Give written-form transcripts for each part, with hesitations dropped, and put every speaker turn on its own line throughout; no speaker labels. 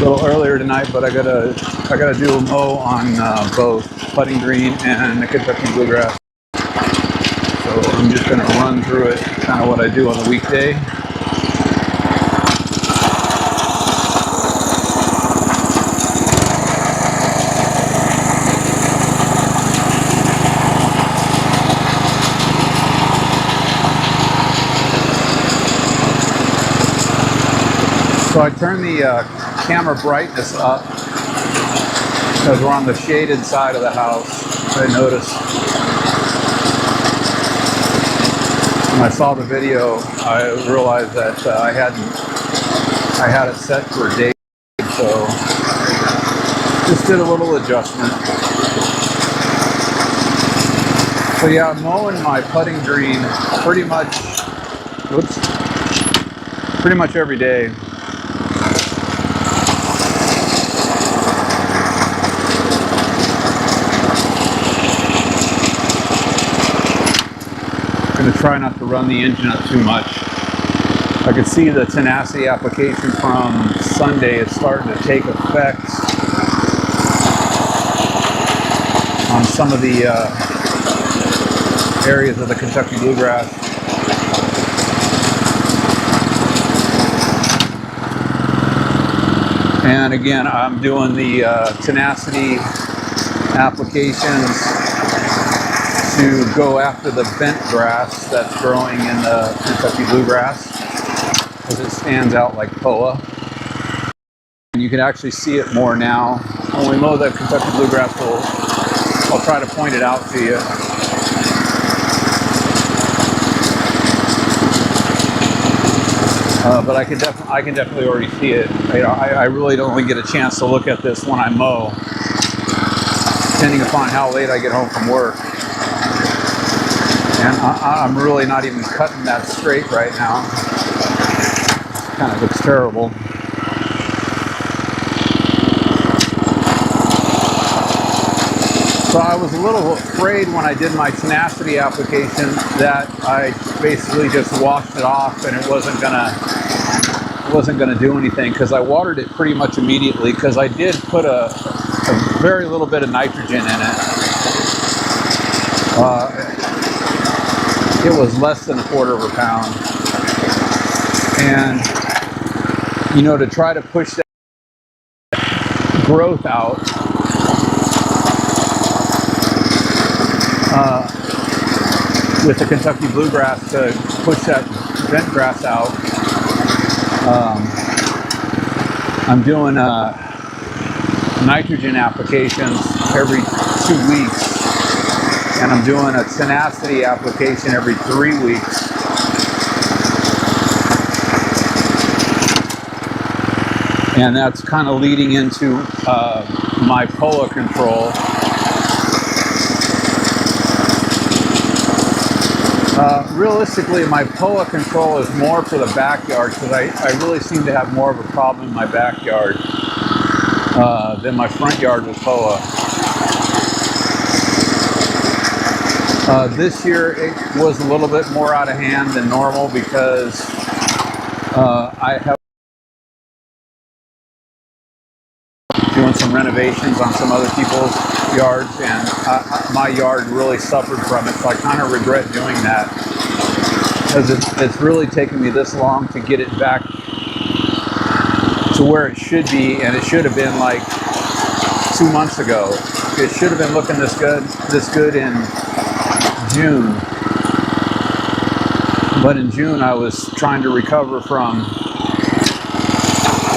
little earlier tonight, but I gotta do a mow on both putting green and the Kentucky Bluegrass. So I'm just gonna run through it, kind of what I do on the weekday. So I turn the camera brightness up because we're on the shaded side of the house. I noticed when I saw the video, I realized that I had it set for day, so just did a little adjustment. So yeah, I'm mowing my putting green pretty much every day. I'm going to try not to run the engine up too much. I can see the Tenacity application from Sunday is starting to take effect on some of the areas of the Kentucky Bluegrass. And again, I'm doing the Tenacity applications to go after the bent grass that's growing in the Kentucky Bluegrass, because it stands out like POA. And you can actually see it more now. When we mow the Kentucky Bluegrass, I'll try to point it out to you. But I can definitely already see it. I really don't only get a chance to look at this when I mow, depending upon how late I get home from work. And I'm really not even cutting that straight right now. It kind of looks terrible. So I was a little afraid when I did my Tenacity application that I basically just washed it off and it wasn't gonna do anything, because I watered it pretty much immediately, because I did put a very little bit of nitrogen in it. It was less than 1/4 pound. And, you know, to try to push that growth out, with the Kentucky Bluegrass, to push that bent grass out, I'm doing nitrogen applications every 2 weeks. And I'm doing a Tenacity application every 3 weeks. And that's kind of leading into my POA control. Realistically, my POA control is more for the backyard, because I really seem to have more of a problem in my backyard than my front yard with POA. This year it was a little bit more out of hand than normal, because I have doing some renovations on some other people's yards, and my yard really suffered from it, so I kind of regret doing that, because it's really taken me this long to get it back to where it should be, and it should have been like 2 months ago. It should have been looking this good in June, but in June I was trying to recover from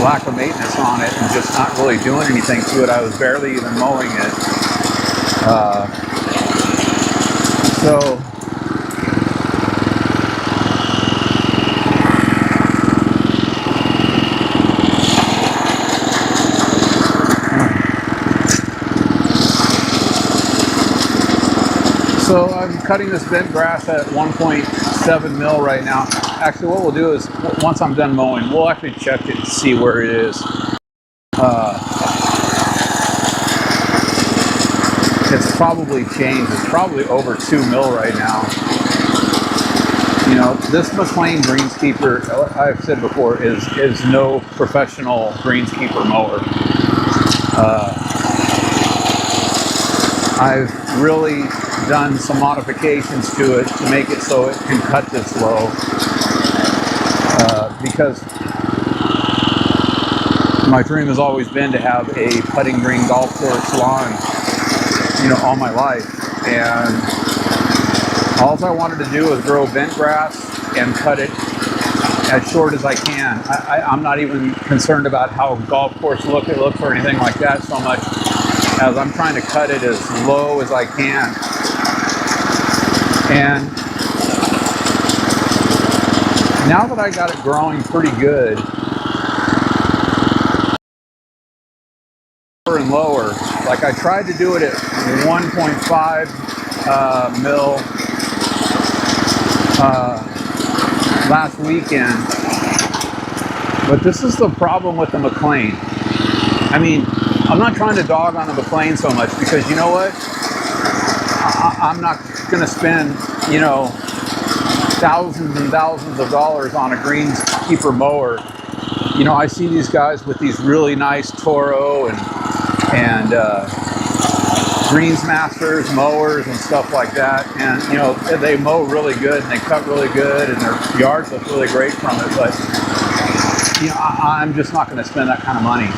lack of maintenance on it and just not really doing anything to it. I was barely even mowing it. So I'm cutting this bent grass at 1.7 mil right now. Actually, what we'll do is, once I'm done mowing, we'll actually check it and see where it is. It's probably changed. It's probably over 2 mil right now. You know, this McLean Greenskeeper, I've said before, is no professional greenskeeper mower. I've really done some modifications to it to make it so it can cut this low. Because my dream has always been to have a putting green golf course lawn, you know, all my life. And all I wanted to do was grow bent grass and cut it as short as I can. I'm not even concerned about how golf course look it looks or anything like that so much as I'm trying to cut it as low as I can. And now that I got it growing pretty good, lower and lower, like I tried to do it at 1.5 mil last weekend, but this is the problem with the McLean. I mean, I'm not trying to dog on the McLean so much because you know what? I'm not going to spend, you know, thousands and thousands of dollars on a greenskeeper mower. You know, I see these guys with these really nice Toro and Greensmasters mowers and stuff like that, and you know, they mow really good and they cut really good and their yards look really great from it, but you know, I'm just not going to spend that kind of money,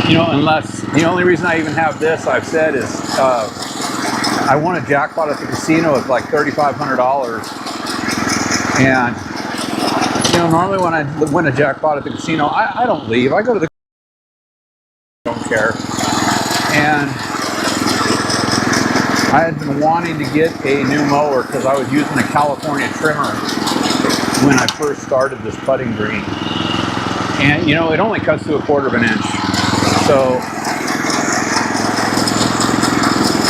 you know, unless the only reason I even have this, I've said, is I won a jackpot at the casino of like $3,500, and you know, normally when I win a jackpot at the casino, I don't leave. I go to the don't care. And I had been wanting to get a new mower because I was using a California trimmer when I first started this putting green. And you know, it only cuts to 1/4 of an inch. So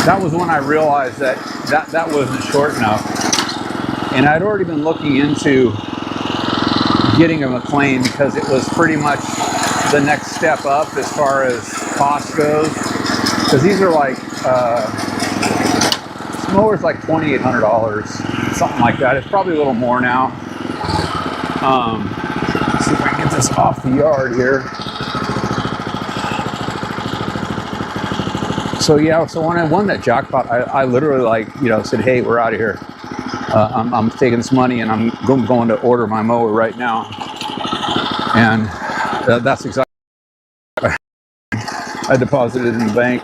that was when I realized that wasn't short enough. And I'd already been looking into getting a McLean because it was pretty much the next step up as far as cost goes. Because these are like, this mower's like $2,800, something like that. It's probably a little more now. Let's see if I can get this off the yard here. So yeah, so when I won that jackpot, I literally, like, you know, said, hey, we're out of here. I'm taking this money and I'm going to order my mower right now. And that's exactly what I deposited in the bank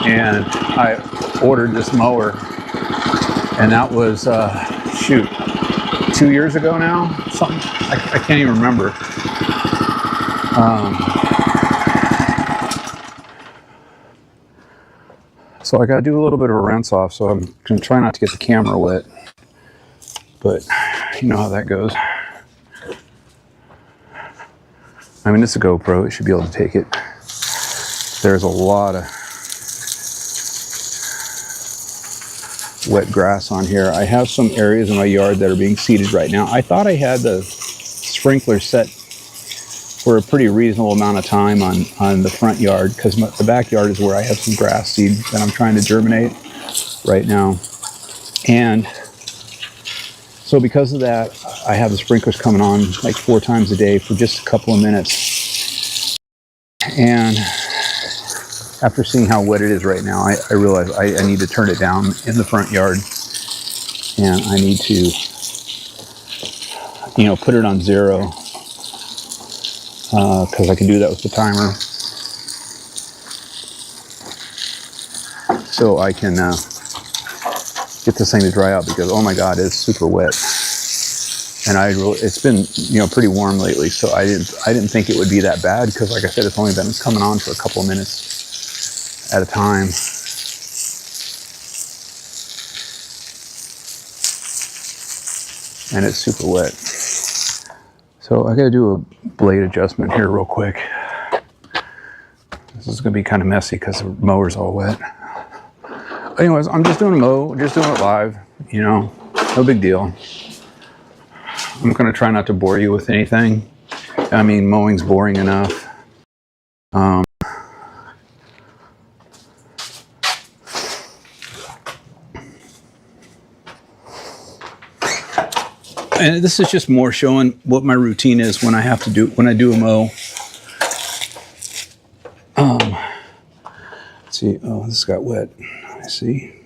and I ordered this mower. And that was, shoot, 2 years ago now? Something, I can't even remember. So I got to do a little bit of a rinse off, so I'm going to try not to get the camera wet. But you know how that goes. I mean, it's a GoPro, it should be able to take it. There's a lot of wet grass on here. I have some areas in my yard that are being seeded right now. I thought I had the sprinkler set for a pretty reasonable amount of time on the front yard, because the backyard is where I have some grass seed that I'm trying to germinate right now. And so because of that, I have the sprinklers coming on like 4 times a day for just a couple of minutes. And after seeing how wet it is right now, I realize I need to turn it down in the front yard. And I need to, you know, put it on 0. Because I can do that with the timer. So I can get this thing to dry out, because oh my god, it's super wet. And it's been, you know, pretty warm lately, so I didn't think it would be that bad, because like I said, it's only been coming on for a couple of minutes at a time. And it's super wet. So I gotta do a blade adjustment here real quick. This is gonna be kind of messy because the mower's all wet. Anyways, I'm just doing a mow, just doing it live, you know, no big deal. I'm gonna try not to bore you with anything. I mean, mowing's boring enough. And this is just more showing what my routine is when I do a mow. Let's see. Oh, this got wet. I see.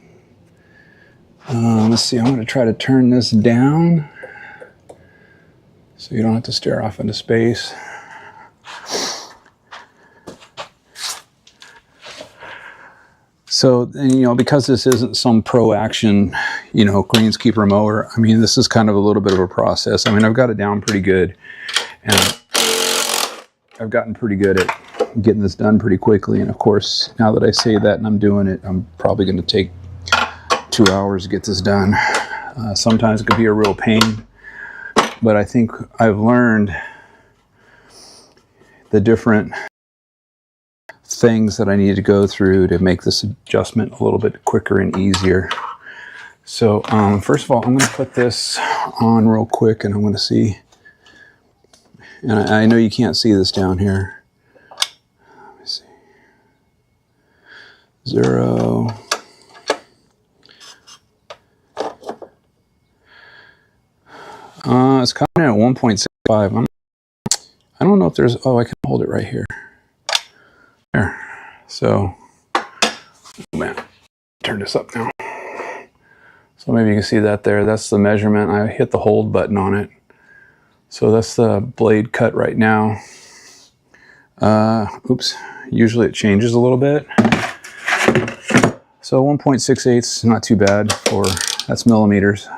Let's see. I'm going to try to turn this down so you don't have to stare off into space. So, and, you know, because this isn't some pro action, you know, greenskeeper mower, I mean, this is kind of a little bit of a process. I mean, I've got it down pretty good, and I've gotten pretty good at getting this done pretty quickly. And of course, now that I say that and I'm doing it, I'm probably going to take 2 hours to get this done. Sometimes it could be a real pain, but I think I've learned the different things that I need to go through to make this adjustment a little bit quicker and easier. So first of all, I'm going to put this on real quick, and I'm going to see, and I know you can't see this down here. Let me see. 0. It's coming in at 1.65. I don't know if there's, oh, I can hold it right here. There. So, oh man, turn this up now. So maybe you can see that there. That's the measurement. I hit the hold button on it. So that's the blade cut right now. Oops. Usually it changes a little bit. So 1.68 is not too bad for, that's millimeters.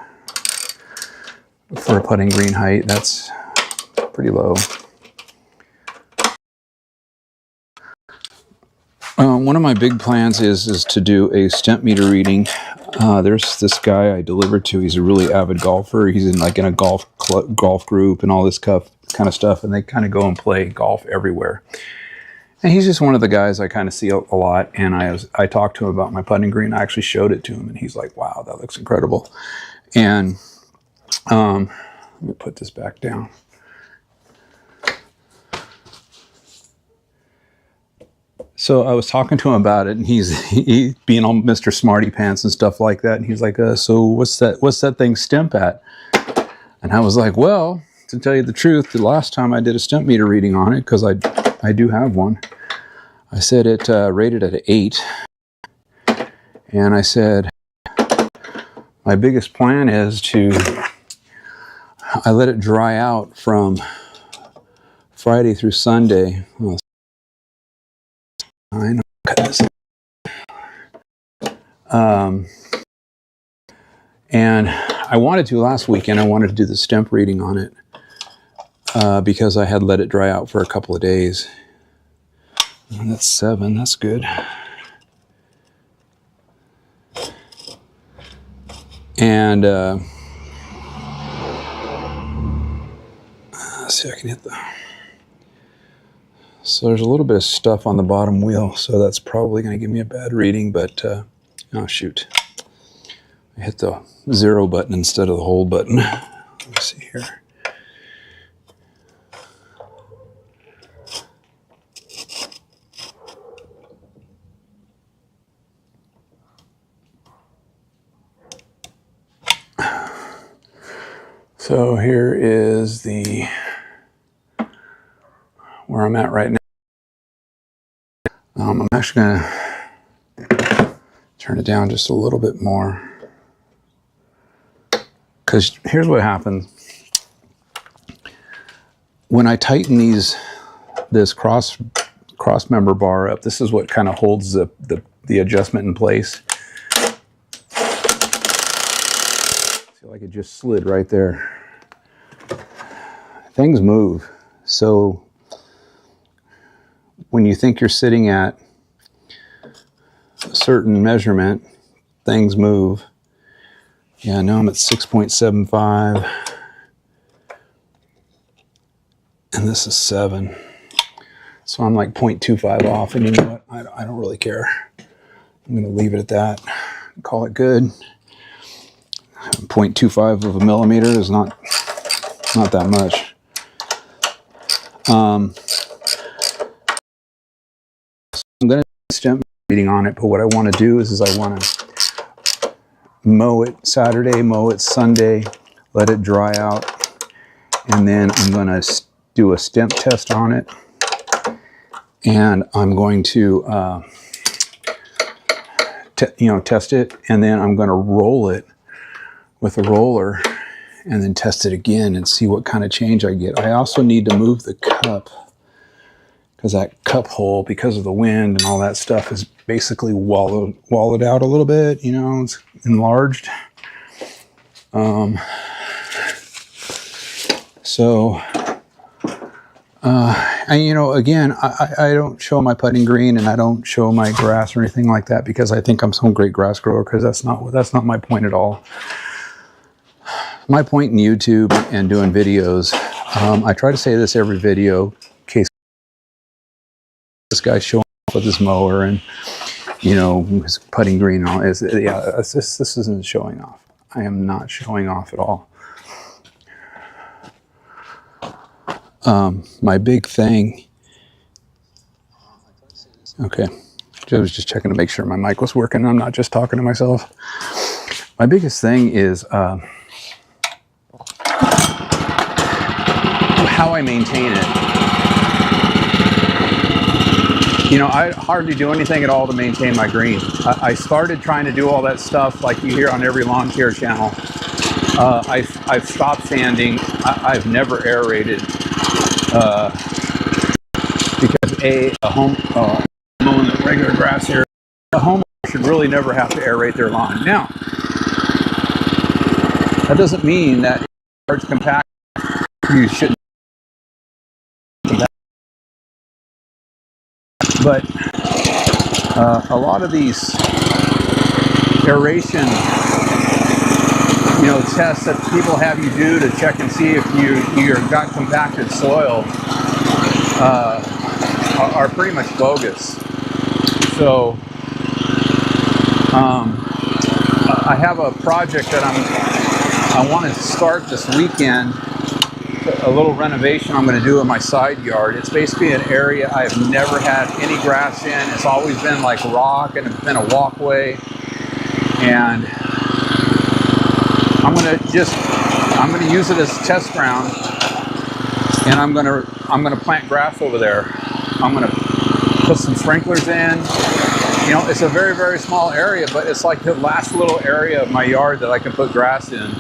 For a putting green height, that's pretty low. One of my big plans is to do a stemp meter reading. There's this guy I delivered to. He's a really avid golfer. He's in a golf group and all this kind of stuff, and they kind of go and play golf everywhere. And he's just one of the guys I kind of see a lot. And I talked to him about my putting green. I actually showed it to him, and he's like, "Wow, that looks incredible." And let me put this back down. So I was talking to him about it, and he being all Mr. Smarty Pants and stuff like that. And he's like, "So what's that thing stemp at?" And I was like, "Well, to tell you the truth, the last time I did a stemp meter reading on it, because I do have one, I said it rated at an 8, and I said my biggest plan is I let it dry out from Friday through Sunday." Well, I know. Cut this. And I wanted to last weekend. I wanted to do the stemp reading on it because I had let it dry out for a couple of days. And that's 7. That's good. And let's see if I can hit the. So there's a little bit of stuff on the bottom wheel, so that's probably going to give me a bad reading, but oh shoot. I hit the 0 button instead of the hold button. Let me see here. So here is where I'm at right now. I'm actually going to turn it down just a little bit more, because here's what happens when I tighten this cross member bar up. This is what kind of holds the adjustment in place. I feel like it just slid right there. Things move. So when you think you're sitting at a certain measurement, things move. Yeah, now I'm at 6.75. And this is 7. So I'm like 0.25 off. And you know what? I don't really care. I'm going to leave it at that. Call it good. 0.25 of a millimeter is not that much. I'm going to stemp reading on it, but what I want to do is I want to mow it Saturday, mow it Sunday, let it dry out, and then I'm going to do a stemp test on it, and I'm going to test it, and then I'm going to roll it with a roller and then test it again and see what kind of change I get. I also need to move the cup because that cup hole, because of the wind and all that stuff, is basically wallowed out a little bit, it's enlarged. Again, I don't show my putting green and I don't show my grass or anything like that because I think I'm some great grass grower, because that's not my point at all. My point in YouTube and doing videos, I try to say this every video, in case this guy's showing off with his mower and, his putting green and all. This isn't showing off. I am not showing off at all. My big thing, okay, I was just checking to make sure my mic was working. I'm not just talking to myself. My biggest thing is how I maintain it. I hardly do anything at all to maintain my green. I started trying to do all that stuff like you hear on every lawn care channel. I've stopped sanding. I've never aerated because a home mowing the regular grass here, a homeowner should really never have to aerate their lawn. Now, that doesn't mean that if it's compact, you shouldn't. But a lot of these aeration, tests that people have you do to check and see if you've got compacted soil are pretty much bogus. So I have a project that I want to start this weekend. A little renovation I'm going to do in my side yard. It's basically an area I've never had any grass in. It's always been like rock and it's been a walkway. And I'm going to use it as test ground, and I'm going to plant grass over there. I'm going to put some sprinklers in. It's a very, very small area, but it's like the last little area of my yard that I can put grass in.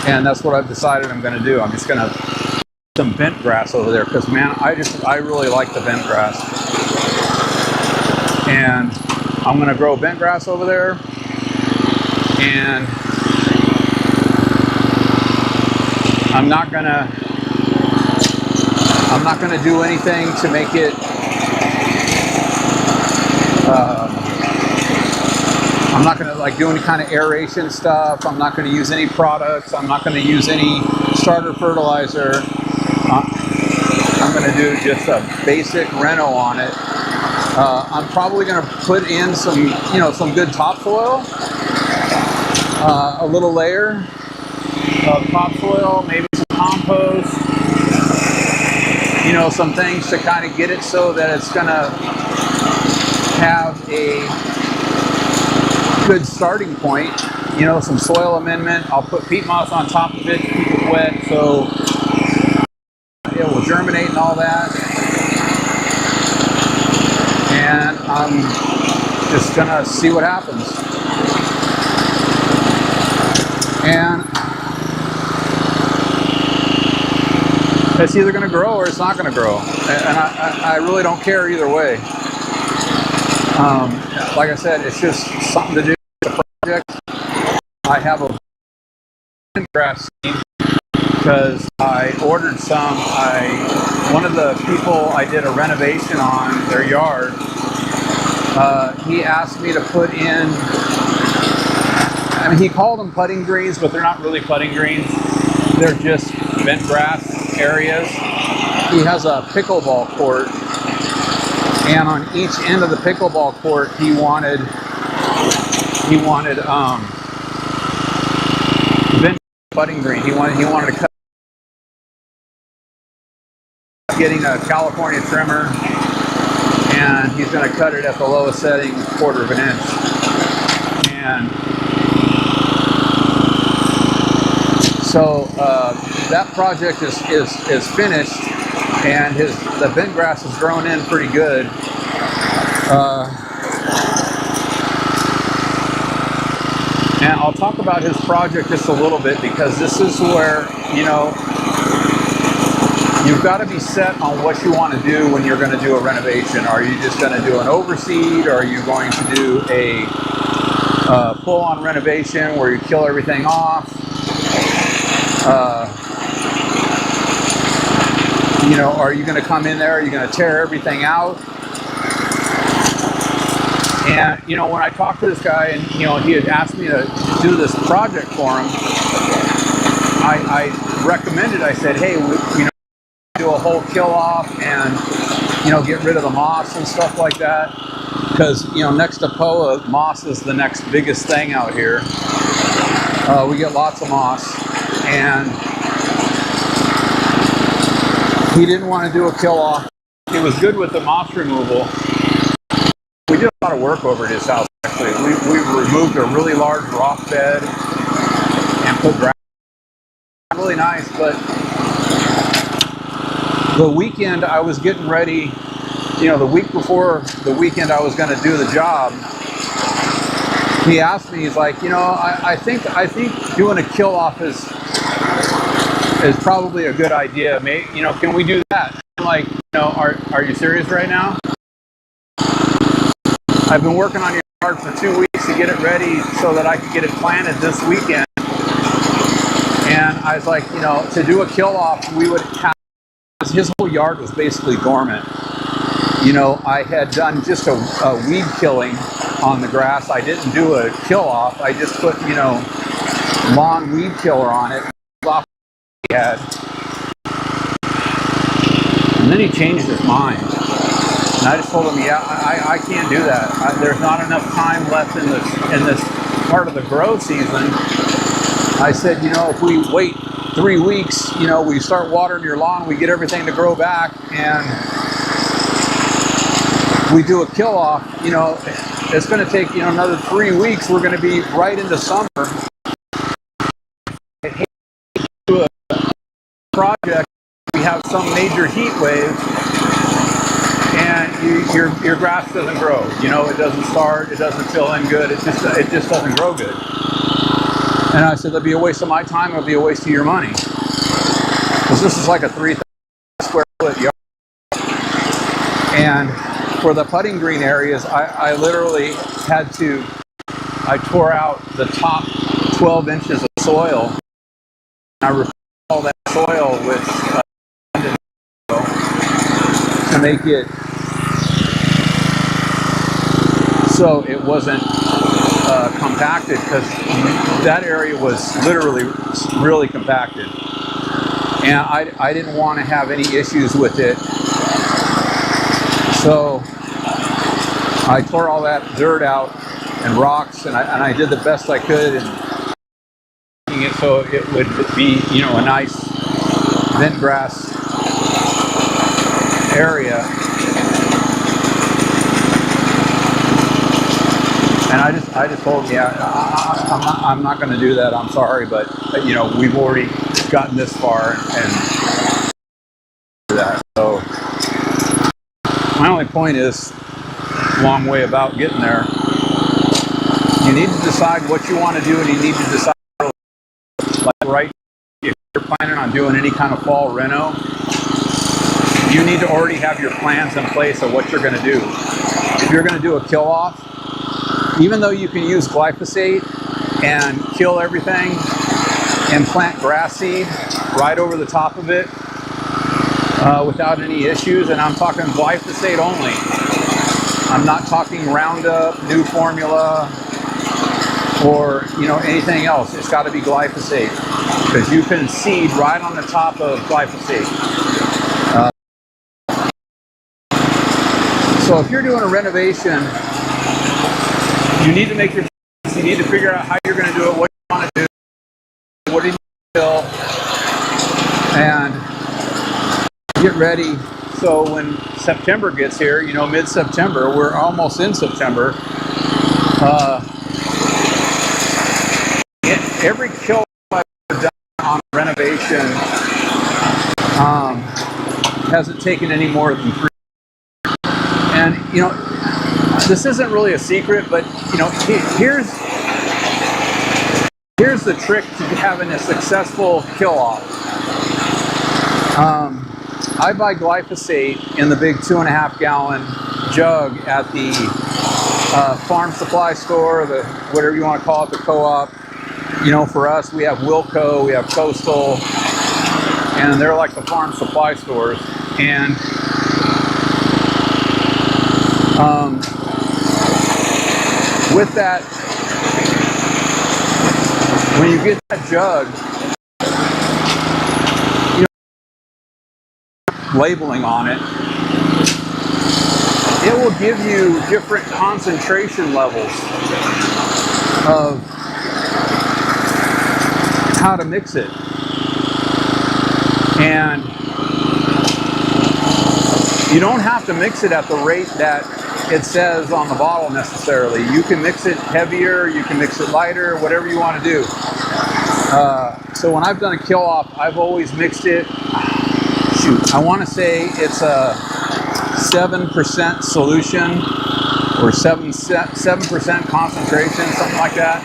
And that's what I've decided I'm going to do. I'm just going to put some bent grass over there because, man, I really like the bent grass. And I'm going to grow bent grass over there. And I'm not going to do anything to make it I'm not going to do any kind of aeration stuff. I'm not going to use any products. I'm not going to use any starter fertilizer. I'm going to do just a basic reno on it. I'm probably going to put in some good topsoil, a little layer of topsoil, maybe some compost, some things to kind of get it so that it's going to have a good starting point, some soil amendment. I'll put peat moss on top of it to keep it wet so it will germinate and all that. And I'm just gonna see what happens. And it's either gonna grow or it's not gonna grow. And I really don't care either way. Like I said, it's just something to do with the project. I have a grass seed because I ordered some. One of the people I did a renovation on their yard, he asked me to put in, he called them putting greens, but they're not really putting greens. They're just bent grass areas. He has a pickleball court. And on each end of the pickleball court, he wanted bent putting green. He wanted to cut, getting a California trimmer, and he's going to cut it at the lowest setting, 1/4 of an inch. and so that project is finished, and the bent grass has grown in pretty good. And I'll talk about his project just a little bit, because this is where, you know, you've got to be set on what you want to do when you're going to do a renovation. Are you just going to do an overseed, or are you going to do a full-on renovation where you kill everything off? You know, are you going to come in there? Are you going to tear everything out? And, you know, when I talked to this guy, and, you know, he had asked me to do this project for him, I recommended, I said, hey, you know, do a whole kill off and, you know, get rid of the moss and stuff like that. Because, you know, next to POA, moss is the next biggest thing out here. We get lots of moss. And he didn't want to do a kill off. He was good with the moss removal. We did a lot of work over at his house, actually. We removed a really large rock bed and put grass. Really nice, but the weekend I was getting ready, you know, the week before the weekend I was going to do the job, he asked me, he's like, you know, I think doing a kill off is probably a good idea. Maybe, you know, can we do that? I'm like, you know, are you serious right now? I've been working on your yard for 2 weeks to get it ready so that I could get it planted this weekend. And I was like, you know, to do a kill off, we would have, his whole yard was basically dormant. You know, I had done just a weed killing on the grass. I didn't do a kill off. I just put, you know, lawn weed killer on it. He had. And then he changed his mind. And I just told him, yeah, I can't do that. There's not enough time left in this part of the grow season. I said, you know, if we wait 3 weeks, you know, we start watering your lawn, we get everything to grow back, and we do a kill off, you know, it's going to take, you know, another 3 weeks. We're going to be right into summer. I hate to do a project, we have some major heat wave, and your grass doesn't grow. You know, it doesn't start, it doesn't fill in good, it just doesn't grow good. And I said, that'll be a waste of my time, it'll be a waste of your money. Because this is like a 3,000 square foot yard. And for the putting green areas, I literally I tore out the top 12 inches of soil. I replaced all that soil with to make it so it wasn't compacted, because that area was literally really compacted, and I didn't want to have any issues with it, so I tore all that dirt out and rocks, and I did the best I could in making it so it would be, you know, a nice bent grass area. And I just told him, yeah, I'm not going to do that. I'm sorry, but you know, we've already gotten this far, and that. So my only point is, long way about getting there. You need to decide what you want to do, and you need to decide, like, right, if you're planning on doing any kind of fall reno, you need to already have your plans in place of what you're going to do. If you're going to do a kill off, even though you can use glyphosate and kill everything and plant grass seed right over the top of it without any issues, and I'm talking glyphosate only. I'm not talking Roundup, new formula, or, you know, anything else. It's got to be glyphosate, because you can seed right on the top of glyphosate. So if you're doing a renovation, you need to make your choice. You need to figure out how you're going to do it, what you want to do, what do you feel, and get ready. So when September gets here, you know, mid-September, we're almost in September, every kill I've ever done on a renovation hasn't taken any more than 3. And you know, this isn't really a secret, but you know, here's the trick to having a successful kill off. I buy glyphosate in the big 2.5 gallon jug at the farm supply store, the whatever you want to call it, the co-op. You know, for us, we have Wilco, we have Coastal, and they're like the farm supply stores. And with that, when you get that jug, you know, labeling on it, it will give you different concentration levels of how to mix it. And you don't have to mix it at the rate that it says on the bottle necessarily. You can mix it heavier, you can mix it lighter, whatever you want to do. So when I've done a kill off, I've always mixed it, I want to say it's a 7% solution or 7% concentration, something like that.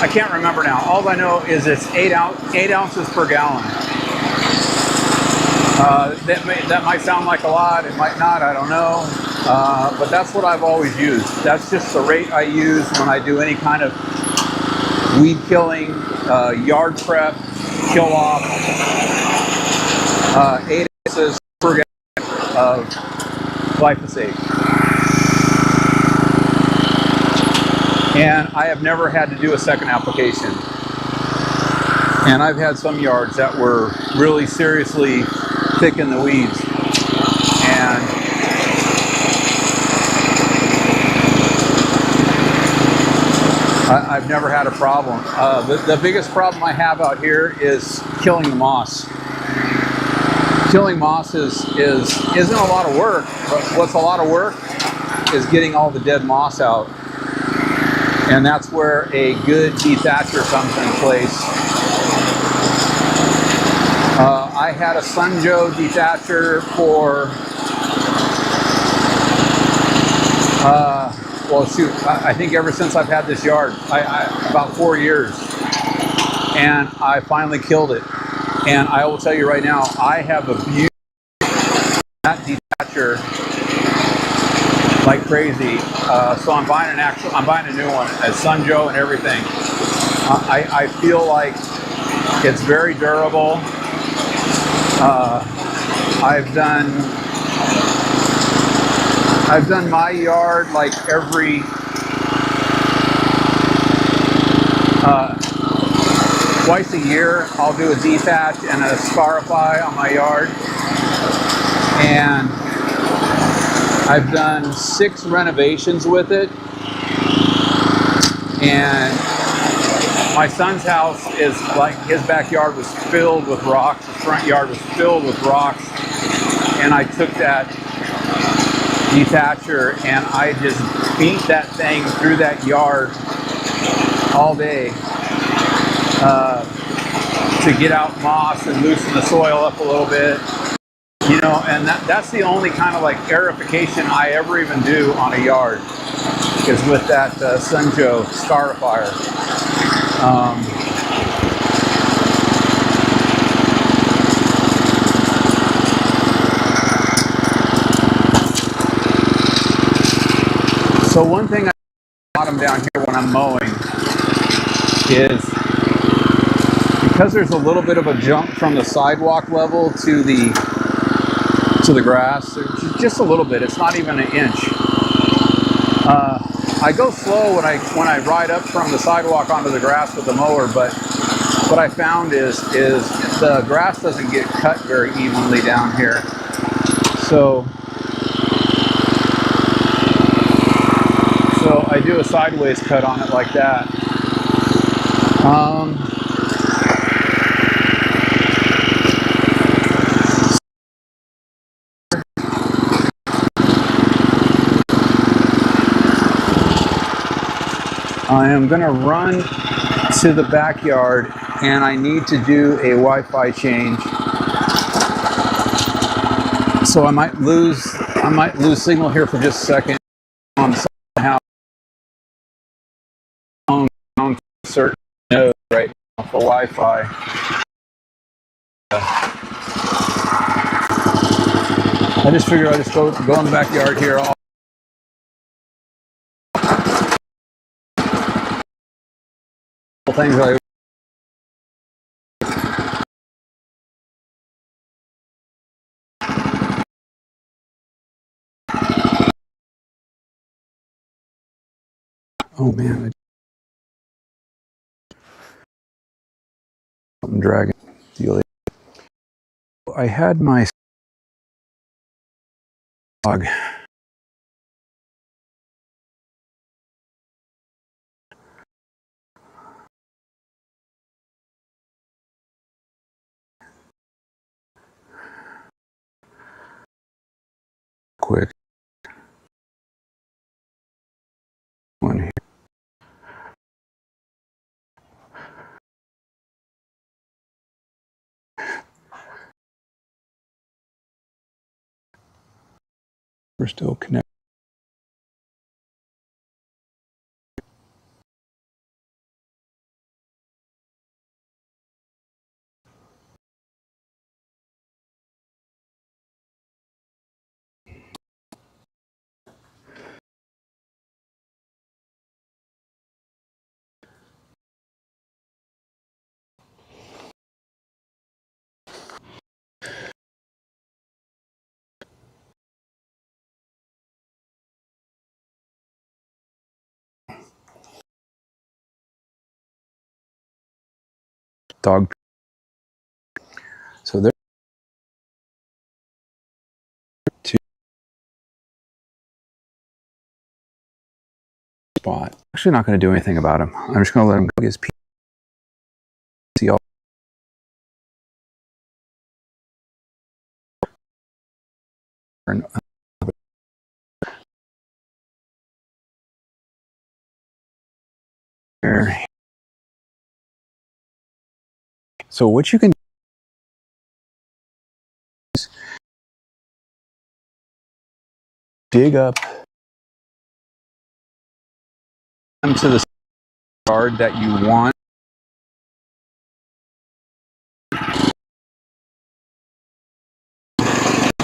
I can't remember now. All I know is it's 8 ounces per gallon. That might sound like a lot, it might not, I don't know. But that's what I've always used. That's just the rate I use when I do any kind of weed killing, yard prep, kill off. 8 ounces per gallon of glyphosate. And I have never had to do a second application. And I've had some yards that were really seriously thick in the weeds. And I've never had a problem. The biggest problem I have out here is killing the moss. Killing moss isn't a lot of work, but what's a lot of work is getting all the dead moss out. And that's where a good dethatcher comes into place. I had a Sunjo dethatcher for, well shoot, I think ever since I've had this yard, about 4 years. And I finally killed it. And I will tell you right now, I have abused that dethatcher like crazy. So I'm buying a new one, a Sunjo and everything. I feel like it's very durable. I've done my yard like every twice a year. I'll do a dethatch and a scarify on my yard. And I've done 6 renovations with it. And my son's house is like, his backyard was filled with rocks. The front yard was filled with rocks. And I took that dethatcher and I just beat that thing through that yard all day to get out moss and loosen the soil up a little bit. You know, and that's the only kind of like aerification I ever even do on a yard is with that Sunjo scarifier. So one thing I bottom down here when I'm mowing is because there's a little bit of a jump from the sidewalk level to the grass, just a little bit. It's not even an inch. I go slow when I ride up from the sidewalk onto the grass with the mower, but what I found is the grass doesn't get cut very evenly down here. So I do a sideways cut on it like that. I am going to run to the backyard, and I need to do a Wi-Fi change. So I might lose signal here for just a second. Somehow on certain node right now for Wi-Fi. I just figure I'll just go in the backyard here. Things like oh man, I'm dragging deal. I had my dog. Quick one here. We're still connected. Dog. So there. Two spot. Actually, not going to do anything about him. I'm just going to let him go get his pee. See all. So what you can dig up to the yard that you want.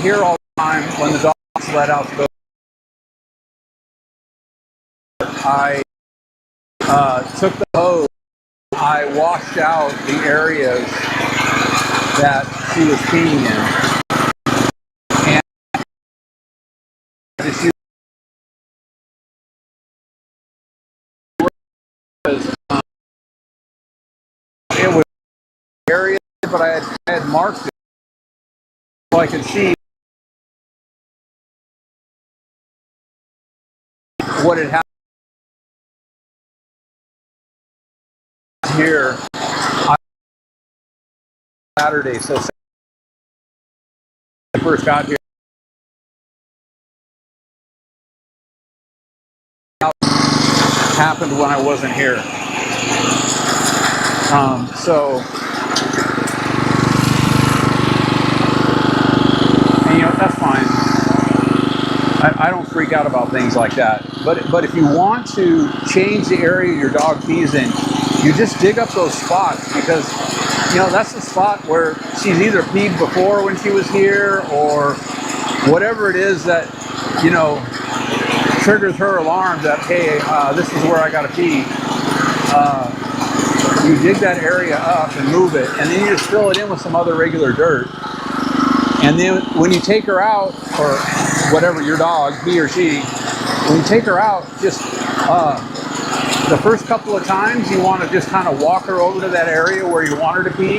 Here all the time when the dog's let out to go. I took the hose. I washed out the areas that she was peeing in, and just it was areas, but I had marked it so I could see what had happened here on Saturday. So I first got here, happened when I wasn't here. So, and, you know, that's fine. I don't freak out about things like that. But if you want to change the area your dog pees in, you just dig up those spots, because you know that's the spot where she's either peed before when she was here, or whatever it is that, you know, triggers her alarm that, hey, this is where I gotta pee. You dig that area up and move it, and then you just fill it in with some other regular dirt. And then when you take her out, or whatever, your dog, he or she, when you take her out, just the first couple of times you want to just kind of walk her over to that area where you want her to pee,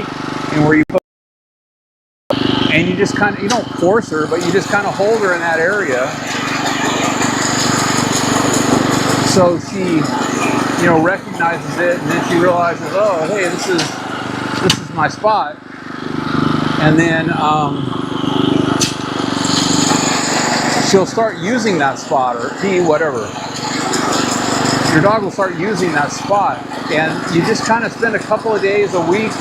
and where you put, and you just kind of, you don't force her, but you just kind of hold her in that area, so she, you know, recognizes it, and then she realizes, oh, hey, this is my spot, and then she'll start using that spot, or pee, whatever. Your dog will start using that spot, and you just kind of spend a couple of days, a week,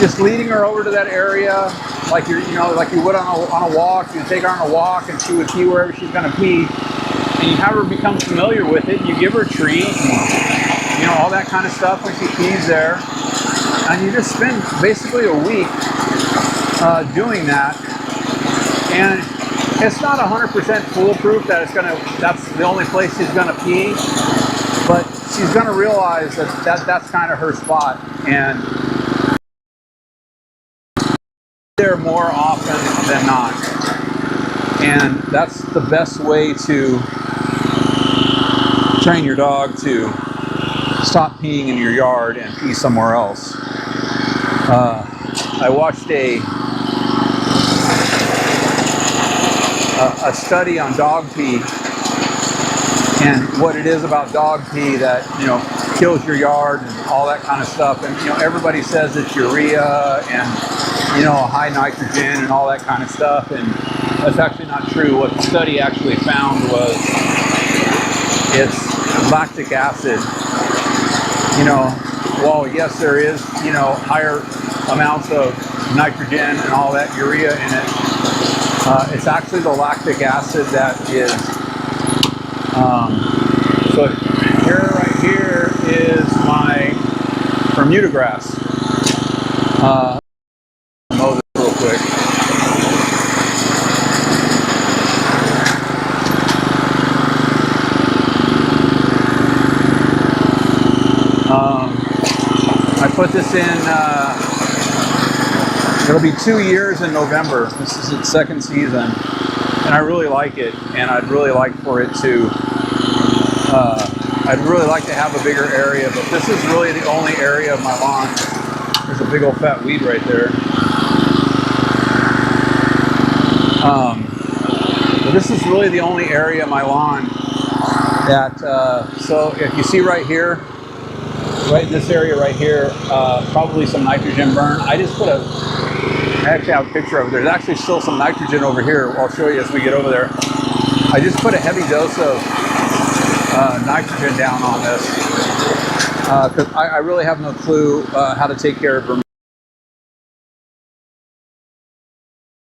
just leading her over to that area, like like you would on a walk. You take her on a walk, and she would pee wherever she's going to pee, and you have her become familiar with it. And you give her treats, and, all that kind of stuff when she pees there, and you just spend basically a week doing that, and it's not 100% foolproof that that's the only place she's going to pee, but she's going to realize that's kind of her spot, and there more often than not. And that's the best way to train your dog to stop peeing in your yard and pee somewhere else. I watched a study on dog pee and what it is about dog pee that kills your yard and all that kind of stuff. And everybody says it's urea and high nitrogen and all that kind of stuff, and that's actually not true. What the study actually found was it's lactic acid. While yes, there is higher amounts of nitrogen and all that urea in it, it's actually the lactic acid that is. So right here is my Bermuda grass. Mow this real quick. I put this in, it'll be 2 years in November. This is its second season, and I really like it, and I'd really like for it to, I'd really like to have a bigger area, but this is really the only area of my lawn. There's a big old fat weed right there. But this is really the only area of my lawn that, so if you see right here, right in this area right here, probably some nitrogen burn. I actually have a picture of it. There's actually still some nitrogen over here. I'll show you as we get over there. I just put a heavy dose of nitrogen down on this because I really have no clue how to take care of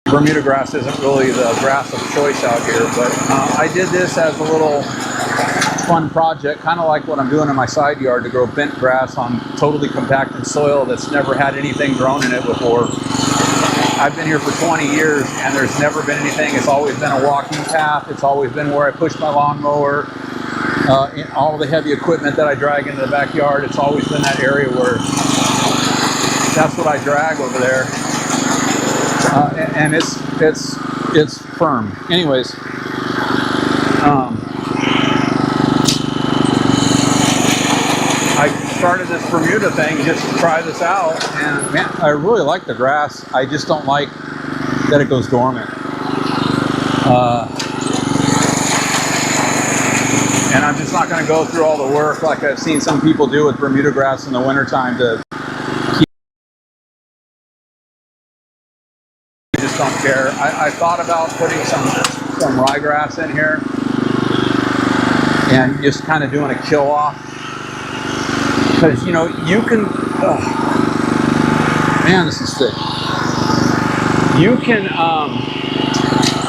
Bermuda grass. Isn't really the grass of choice out here, but I did this as a little fun project, kind of like what I'm doing in my side yard, to grow bent grass on totally compacted soil that's never had anything grown in it before. I've been here for 20 years and there's never been anything. It's always been a walking path. It's always been where I push my lawnmower, all the heavy equipment that I drag into the backyard. It's always been that area where that's what I drag over there, and it's firm. Anyways, I started this Bermuda thing just to try this out, and man, I really like the grass. I just don't like that it goes dormant. And I'm just not going to go through all the work like I've seen some people do with Bermuda grass in the wintertime to keep. I just don't care. I thought about putting some ryegrass in here and just kind of doing a kill off. Because, you can, man, this is thick. You can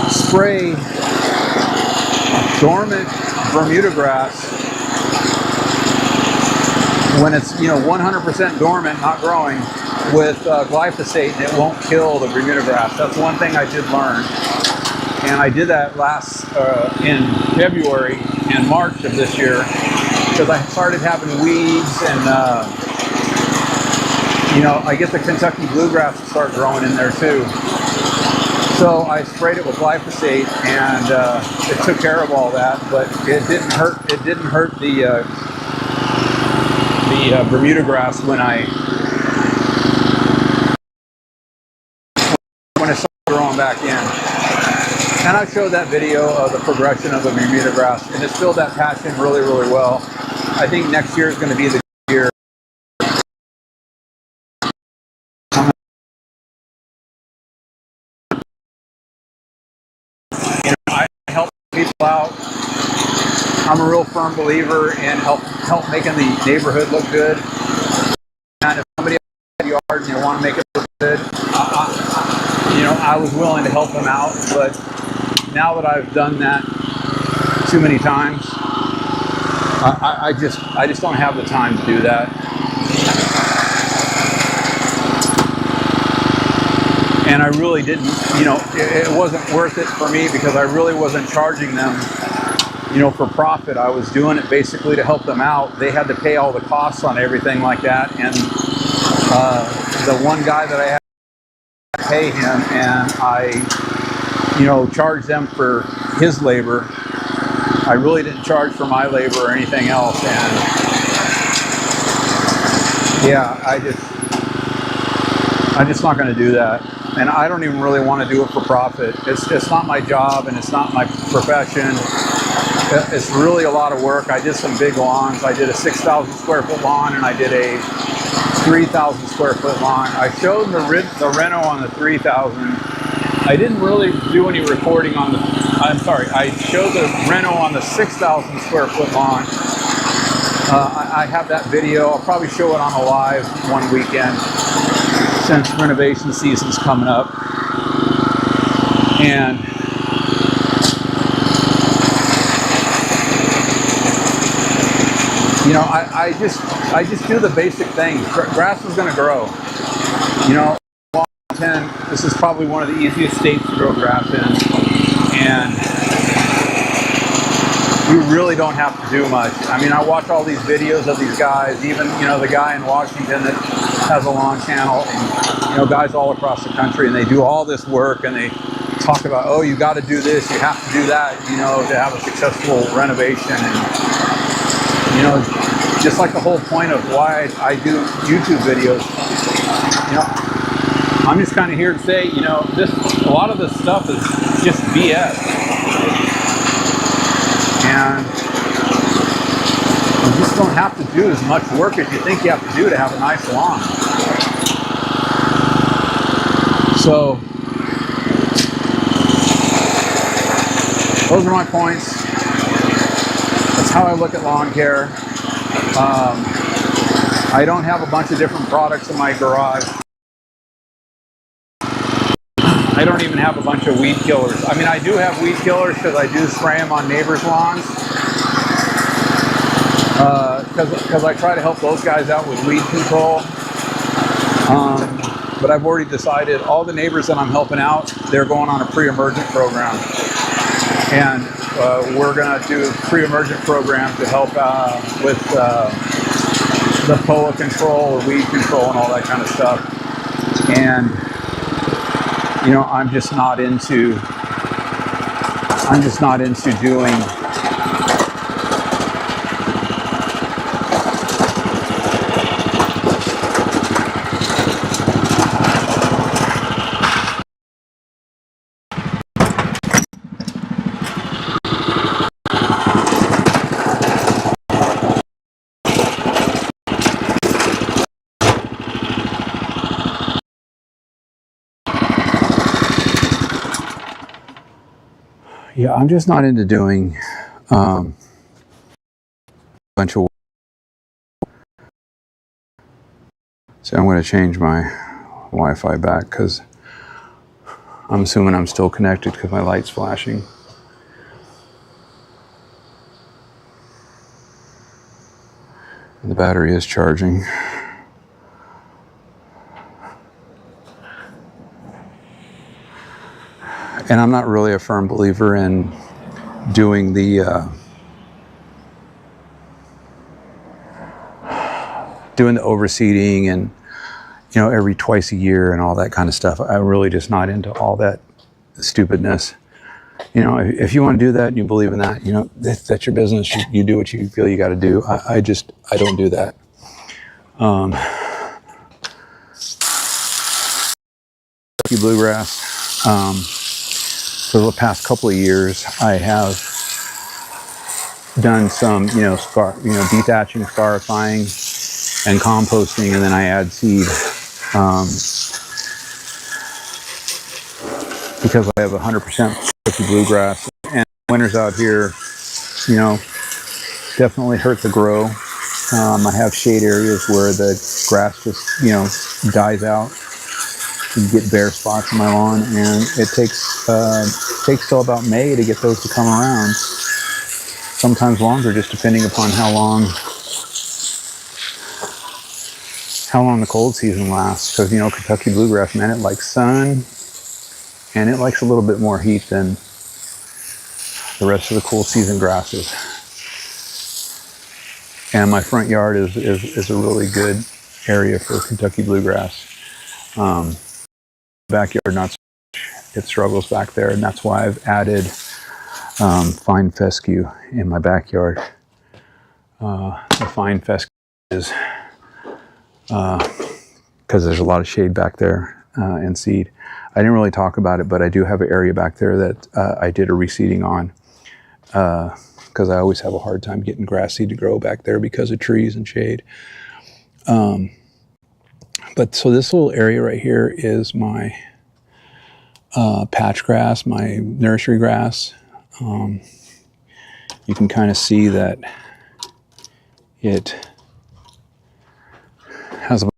spray dormant Bermuda grass when it's, 100% dormant, not growing, with glyphosate, and it won't kill the Bermuda grass. That's one thing I did learn. And I did that in February and March of this year, because I started having weeds and, I get the Kentucky bluegrass to start growing in there too. So I sprayed it with glyphosate, and it took care of all that, but it didn't hurt. It didn't hurt the Bermuda grass when I started growing back in. And I showed that video of the progression of the Bermuda grass, and it's filled that patch in really, really well. I think next year is going to be the year. I help people out. I'm a real real firm believer in help making the neighborhood look good. And if somebody has a yard and they want to make it look good, I was willing to help them out. But now that I've done that too many times, I just don't have the time to do that. And I really didn't, it wasn't worth it for me because I really wasn't charging them, for profit. I was doing it basically to help them out. They had to pay all the costs on everything like that. And the one guy that I had to pay him, and I, charged them for his labor. I really didn't charge for my labor or anything else. And yeah, I'm just not going to do that. And I don't even really want to do it for profit. It's not my job and it's not my profession. It's really a lot of work. I did some big lawns. I did a 6,000 square foot lawn and I did a 3,000 square foot lawn. I showed the reno on the 3,000. I didn't really do any recording on I showed the reno on the 6,000 square foot lawn. I have that video. I'll probably show it on a live one weekend, since renovation season's coming up. And I just do the basic things. Grass is going to grow. Washington, this is probably one of the easiest states to grow grass in, and you really don't have to do much. I mean, I watch all these videos of these guys, even the guy in Washington that has a lawn channel, and guys all across the country, and they do all this work and they talk about, oh, you got to do this, you have to do that, to have a successful renovation. And just like the whole point of why I do YouTube videos, I'm just kind of here to say, a lot of this stuff is just BS, and you just don't have to do as much work as you think you have to do to have a nice lawn. So those are my points. That's how I look at lawn care. I don't have a bunch of different products in my garage. I don't even have a bunch of weed killers. I mean, I do have weed killers because I do spray them on neighbors' lawns. Because I try to help those guys out with weed control. But I've already decided all the neighbors that I'm helping out, they're going on a pre-emergent program. And we're going to do a pre-emergent program to help with the POA control or weed control and all that kind of stuff. And, I'm just not into doing I'm just not into doing a bunch of. So I'm going to change my Wi-Fi back because I'm assuming I'm still connected because my light's flashing. And the battery is charging. And I'm not really a firm believer in doing the overseeding and every twice a year and all that kind of stuff. I'm really just not into all that stupidness. If you want to do that and you believe in that, that's your business. You do what you feel you got to do. I don't do that. Bluegrass. For the past couple of years, I have done some, detaching, scarifying, and composting, and then I add seed because I have 100% bluegrass. And winters out here, definitely hurt the grow. I have shade areas where the grass just, you know, dies out. You get bare spots in my lawn, and it takes till about May to get those to come around. Sometimes longer, just depending upon how long the cold season lasts. Because, you know, Kentucky bluegrass, man, it likes sun, and it likes a little bit more heat than the rest of the cool season grasses. And my front yard is a really good area for Kentucky bluegrass. Backyard, not so much. It struggles back there, and that's why I've added fine fescue in my backyard. The fine fescue is because there's a lot of shade back there and seed. I didn't really talk about it, but I do have an area back there that I did a reseeding on, because I always have a hard time getting grass seed to grow back there because of trees and shade. But so this little area right here is my patch grass, my nursery grass. You can kind of see that it has a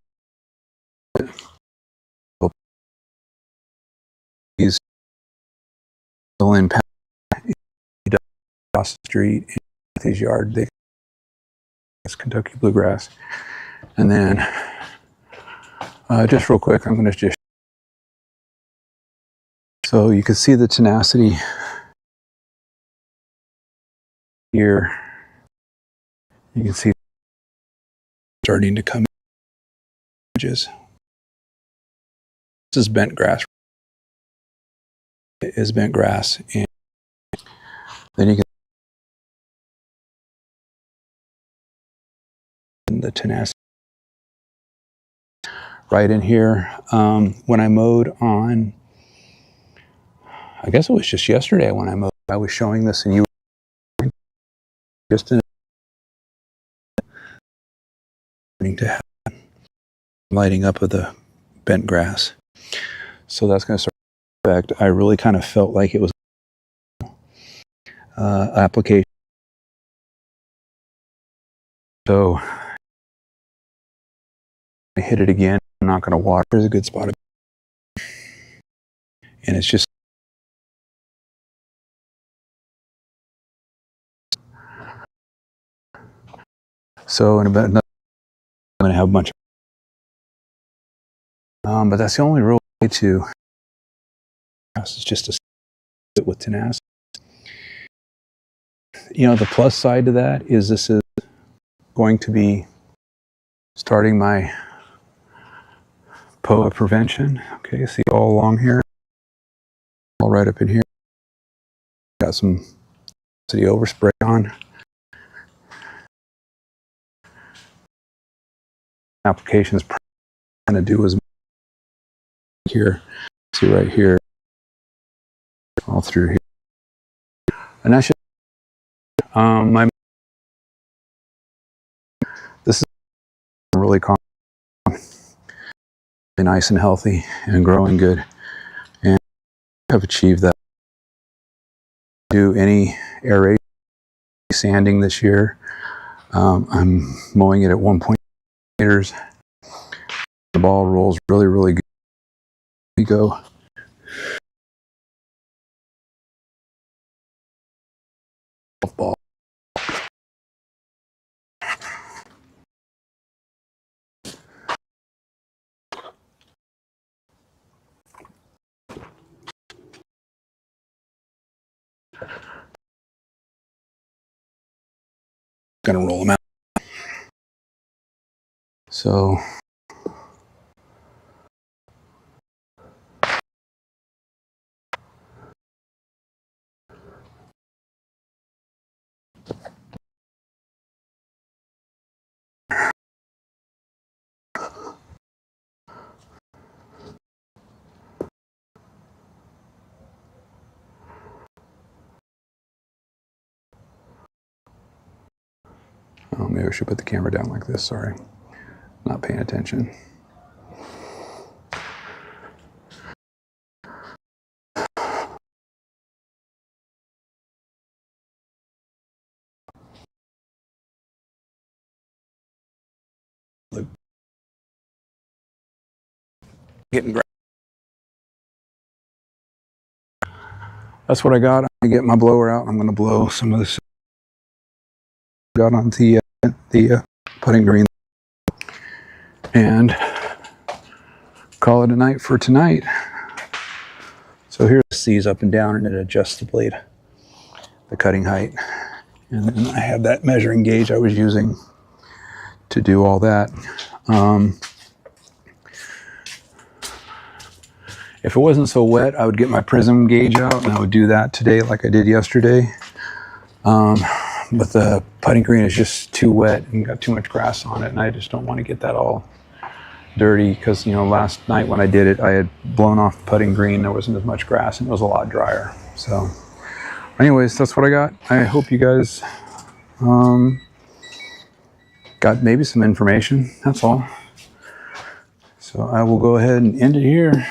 these still in across the street in his yard. It's Kentucky bluegrass. And then just real quick, I'm going to just so you can see the tenacity here. You can see starting to come edges. This is bent grass. It is bent grass, and then you can see the tenacity right in here. When I mowed on, I guess it was just yesterday when I mowed, I was showing this, and you were just in to have lighting up of the bent grass. So that's going to start to affect. I really kind of felt like it was application. So I hit it again. I'm not going to water. There's a good spot. And it's just so in about another, I'm going to have a bunch of, but that's the only real way to, is just to sit with tenacity. You know, the plus side to that is this is going to be starting my POA prevention. Okay, see all along here, all right up in here. Got some city overspray on. Applications going to do is here, see right here, all through here, and that's just my. This is really calm, really nice and healthy and growing good, and I've achieved that. Do any aeration, sanding this year. I'm mowing it at 1.8 meters. The ball rolls really, really good. We go. Ball. Gonna roll them out. So oh, maybe I should put the camera down like this. Sorry, not paying attention. getting grass. That's what I got. I'm gonna get my blower out. I'm gonna blow some of this got on the putting green and call it a night for tonight. So here's the C's up and down, and it adjusts the blade, the cutting height. And then I have that measuring gauge I was using to do all that. If it wasn't so wet, I would get my prism gauge out and I would do that today like I did yesterday. But the putting green is just too wet and got too much grass on it, and I just don't want to get that all dirty because, you know, last night when I did it, I had blown off the putting green. There wasn't as much grass and it was a lot drier. So anyways, that's what I got. I hope you guys got maybe some information. That's all. So I will go ahead and end it here.